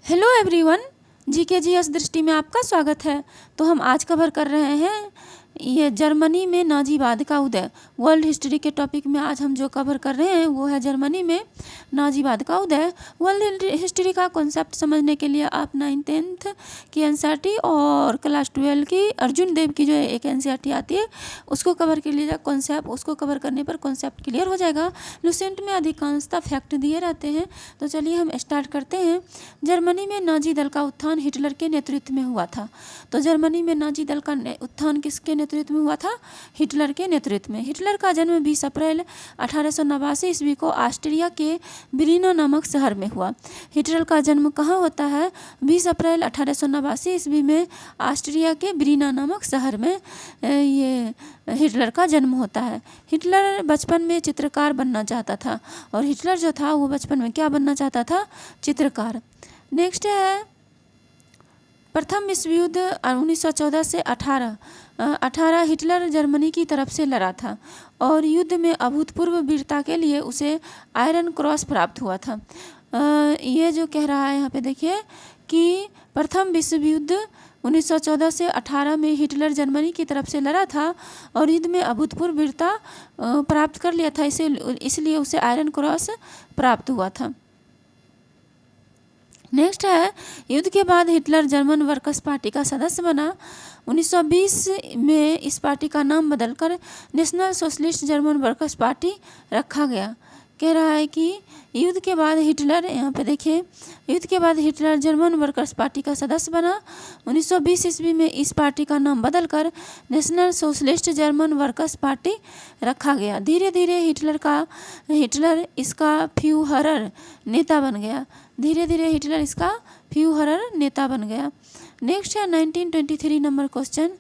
Hello everyone, GKGS दृष्टि में आपका स्वागत है। तो हम आज कवर कर रहे हैं ये जर्मनी में नाजीवाद का उदय। वर्ल्ड हिस्ट्री के टॉपिक में आज हम जो कवर कर रहे हैं वो है जर्मनी में नाजीवाद का उदय। वर्ल्ड हिस्ट्री का कॉन्सेप्ट समझने के लिए आप 9th-10th की एनसीईआरटी और क्लास 12 की अर्जुन देव की जो एक एनसीईआरटी आती है उसको कवर कर लीजिएगा। कॉन्सेप्ट उसको कवर करने पर कॉन्सेप्ट क्लियर हो जाएगा। लुसेंट में अधिकांशतः फैक्ट दिए रहते हैं। तो चलिए हम स्टार्ट करते हैं। जर्मनी में नाजी दल का उत्थान हिटलर के नेतृत्व में हुआ था। तो जर्मनी में नाजी दल का उत्थान किसके नेतृत्व में हुआ था? हिटलर के नेतृत्व में। हिटलर का जन्म 20 अप्रैल 1889 ईस्वी को ऑस्ट्रिया के ब्रीना नामक शहर में हुआ। हिटलर का जन्म कहाँ होता है? 20 अप्रैल 1889 ईस्वी में ऑस्ट्रिया के ब्रीना नामक शहर में ये हिटलर का जन्म होता है। हिटलर बचपन में चित्रकार बनना चाहता था और हिटलर जो था वो बचपन में क्या बनना चाहता था? चित्रकार। नेक्स्ट है प्रथम विश्व युद्ध 1914 से 18 हिटलर जर्मनी की तरफ से लड़ा था और युद्ध में अभूतपूर्व वीरता के लिए उसे आयरन क्रॉस प्राप्त हुआ था। ये जो कह रहा है यहाँ पे देखिए कि प्रथम विश्व युद्ध 1914 से 18 में हिटलर जर्मनी की तरफ से लड़ा था और युद्ध में अभूतपूर्व वीरता प्राप्त कर लिया था, इसलिए उसे आयरन क्रॉस प्राप्त हुआ था। नेक्स्ट है युद्ध के बाद हिटलर जर्मन वर्कर्स पार्टी का सदस्य बना। 1920 में इस पार्टी का नाम बदलकर national socialist German workers party रखा गया। कह रहा है कि युद्ध के बाद हिटलर, यहाँ पे देखिए, युद्ध के बाद हिटलर जर्मन वर्कर्स पार्टी का सदस्य बना। 1920 ईस्वी में इस पार्टी का नाम बदलकर national socialist German workers party रखा गया। धीरे धीरे हिटलर इसका फ्यूहरर नेता बन गया। धीरे धीरे हिटलर इसका फ्यूहरर नेता बन गया। नेक्स्ट है 1923 नंबर क्वेश्चन।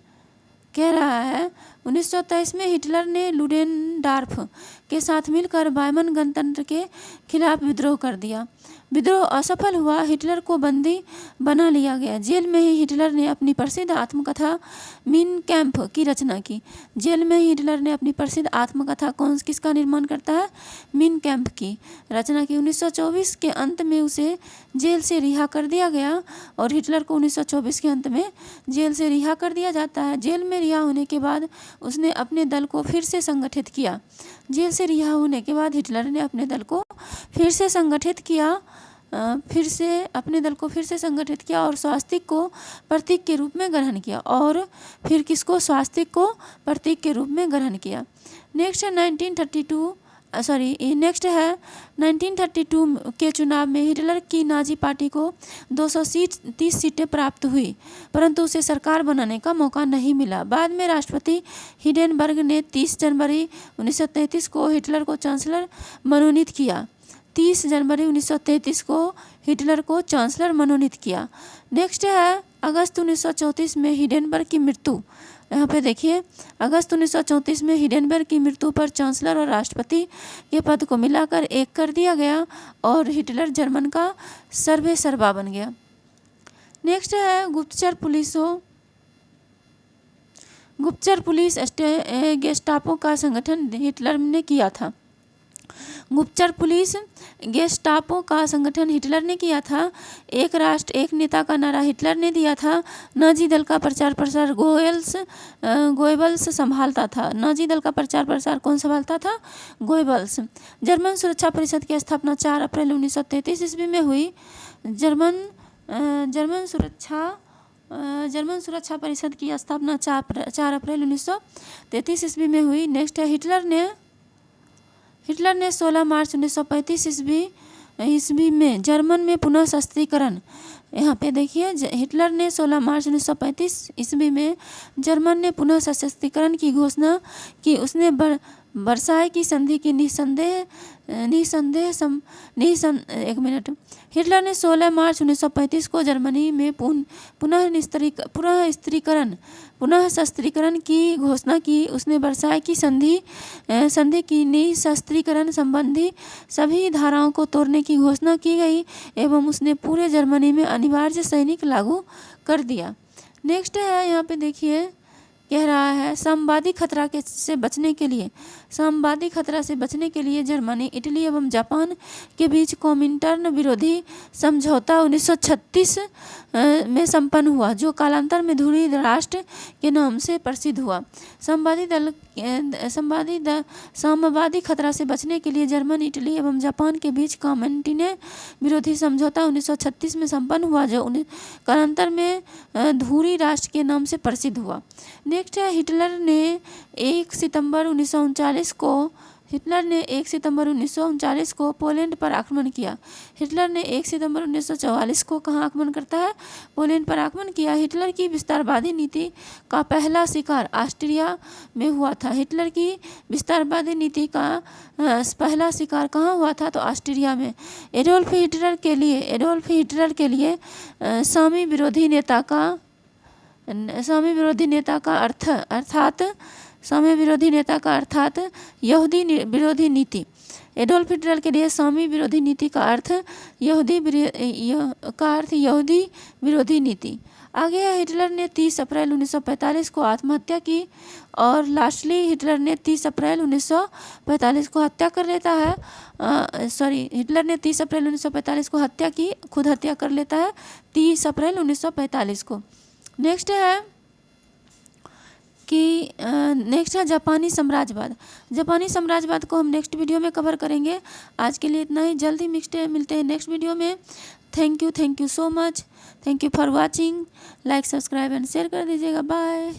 कह रहा है 1923 में हिटलर ने लुडेनडॉर्फ के साथ मिलकर बायमन गणतंत्र के खिलाफ विद्रोह कर दिया। विद्रोह असफल हुआ। हिटलर को बंदी बना लिया गया। जेल में ही हिटलर ने अपनी प्रसिद्ध आत्मकथा मीन कैम्प की रचना की। जेल में ही हिटलर ने अपनी प्रसिद्ध आत्मकथा किसका निर्माण करता है? मीन कैम्प की रचना की। 1924 के अंत में उसे जेल से रिहा कर दिया गया और हिटलर को 1924 के अंत में जेल से रिहा कर दिया जाता है। जेल में रिहा होने के बाद उसने अपने दल को फिर से संगठित किया। जेल से रिहा होने के बाद हिटलर ने अपने दल को फिर से संगठित किया और स्वास्तिक को प्रतीक के रूप में ग्रहण किया और फिर किसको? स्वास्तिक को प्रतीक के रूप में ग्रहण किया। नेक्स्ट है 1932 के चुनाव में हिटलर की नाजी पार्टी को 230 सीटें प्राप्त हुई, परंतु उसे सरकार बनाने का मौका नहीं मिला। बाद में राष्ट्रपति हिंडेनबर्ग ने 30 जनवरी 1933 को हिटलर को चांसलर मनोनीत किया। 30 जनवरी 1933 को हिटलर को चांसलर मनोनीत किया। नेक्स्ट है अगस्त 1934 में हिंडेनबर्ग की मृत्यु। यहाँ पे देखिए, अगस्त 1934 में हिंडेनबर्ग की मृत्यु पर चांसलर और राष्ट्रपति के पद को मिलाकर एक कर दिया गया और हिटलर जर्मन का सर्वेसर्वा बन गया। नेक्स्ट है गुप्तचर पुलिस गेस्टापो का संगठन हिटलर ने किया था। गुप्तचर पुलिस गेस्टापो का संगठन हिटलर ने किया था। एक राष्ट्र एक नेता का नारा हिटलर ने दिया था। नाजी दल का प्रचार प्रसार गोएबल्स संभालता था। नाजी दल का प्रचार प्रसार कौन संभालता था? गोएबल्स। जर्मन सुरक्षा परिषद की स्थापना 4 अप्रैल 1933 ईस्वी में हुई। जर्मन सुरक्षा परिषद की स्थापना 4 अप्रैल 1933 ईस्वी में हुई। नेक्स्ट है हिटलर ने 16 मार्च 1935 ईस्वी में जर्मन में पुनः शस्त्रीकरण। यहाँ पे देखिए, हिटलर ने 16 मार्च 1935 ईस्वी में जर्मन ने पुनः सशस्त्रीकरण की घोषणा की। उसने वर्साई की संधि की हिटलर ने 16 मार्च 1935 को जर्मनी में पुनः शस्त्रीकरण की घोषणा की। उसने वर्साई की संधि की निःशस्त्रीकरण संबंधी सभी धाराओं को तोड़ने की घोषणा की गई एवं उसने पूरे जर्मनी में अनिवार्य सैनिक लागू कर दिया। नेक्स्ट है यहाँ पे देखिए कह रहा है साम्यवादी खतरा से बचने के लिए जर्मनी, इटली एवं जापान के बीच कॉमिंटर्न विरोधी समझौता 1936 में संपन्न हुआ, जो कालांतर में धुरी राष्ट्र के नाम से प्रसिद्ध हुआ। साम्यवादी खतरा से बचने के लिए जर्मनी, इटली एवं जापान के बीच कॉमिंटर्न विरोधी समझौता 1936 में संपन्न हुआ, जो कालांतर में धुरी राष्ट्र के नाम से प्रसिद्ध हुआ। नेक्स्ट है हिटलर ने 1 सितंबर 1939 को पोलैंड पर आक्रमण किया। हिटलर ने 1 सितंबर 1944 को कहाँ आक्रमण करता है? पोलैंड पर आक्रमण किया। हिटलर की विस्तारवादी नीति का पहला शिकार ऑस्ट्रिया में हुआ था। हिटलर की विस्तारवादी नीति का पहला शिकार कहाँ हुआ था? तो ऑस्ट्रिया में। एडोल्फ हिटलर के लिए सामी विरोधी नेता का अर्थात यहूदी विरोधी नीति। एडोल्फ हिटलर के लिए सामी विरोधी नीति का अर्थ यहूदी विरोधी नीति। आगे है हिटलर ने 30 अप्रैल 1945 को आत्महत्या की और लास्टली हिटलर ने 30 अप्रैल 1945 को हत्या कर लेता है। हिटलर ने 30 अप्रैल 1945 को खुद हत्या कर लेता है 30 अप्रैल 1945 को। नेक्स्ट है जापानी साम्राज्यवाद को हम नेक्स्ट वीडियो में कवर करेंगे। आज के लिए इतना ही, जल्दी मिलते हैं नेक्स्ट वीडियो में। Thank you so much. Thank you for watching. Like, subscribe and share कर दीजिएगा। बाय।